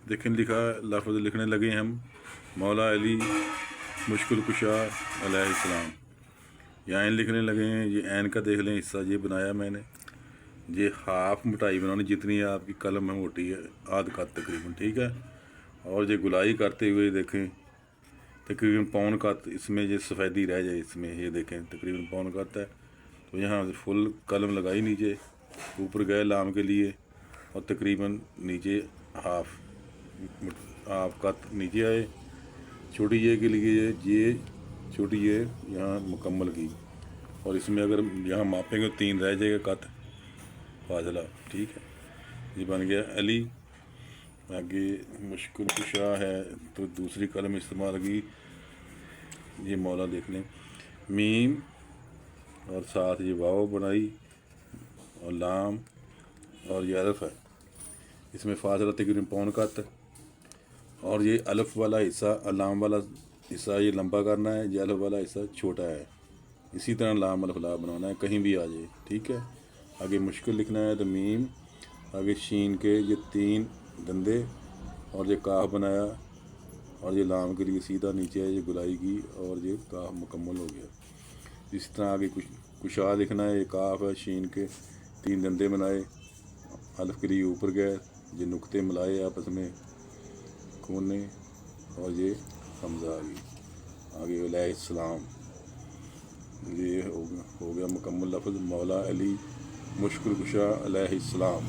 देखें लिखा लफ्ज़ लिखने लगे हम मौला अली मुश्किल कुशा अलैहिस्सलाम। यहाँ ऐन लिखने लगे हैं। ये ऐन का देख लें हिस्सा ये बनाया मैंने। ये हाफ मोटाई बनानी जितनी आपकी कलम है मोटी है, आध का तकरीबन, ठीक है। और ये गुलाई करते हुए देखें तकरीबन पौन का, इसमें ये सफ़ेदी रह जाए इसमें, ये देखें तकरीबन पौन का है। तो यहाँ फुल कलम लगाई नीचे, ऊपर गए लाम के लिए और तकरीबन नीचे हाफ का नीचे आए। छोटी ये के लिए ये छोटी ये यहाँ मुकम्मल की, और इसमें अगर यहाँ मापेंगे 3 रह जाएगा कत फाजला, ठीक है। ये बन गया अली। आगे मुश्किल कुशा है तो दूसरी कलम इस्तेमाल की, ये मौला देख लें, मीम और साथ ये वाव बनाई और लाम और ये अरफ है। इसमें फासला तकरीबन पौन कत, और ये अलिफ वाला हिस्सा लाम वाला हिस्सा ये लंबा करना है, ये अलिफ वाला हिस्सा छोटा है। इसी तरह लाम अलिफ ला बनाना है, कहीं भी आ जाए, ठीक है। आगे मुश्किल लिखना है तो मीम, आगे शीन के ये 3 दंदे और ये काफ बनाया, और ये लाम के लिए सीधा नीचे है ये गुलाई की, और ये काफ मुकम्मल हो गया। इस तरह आगे कुशा लिखना है, ये काफ है, शीन के 3 दंदे बनाए, अलिफ के लिए ऊपर गए, ये नुक्ते मिलाए आपस में कोने, और ये हमज़ा आ गई। आगे अलैहिस्सलाम, ये हो गया मुकम्मल लफ्ज़ मौला अली मुश्किल कुशा अलैहिस्सलाम।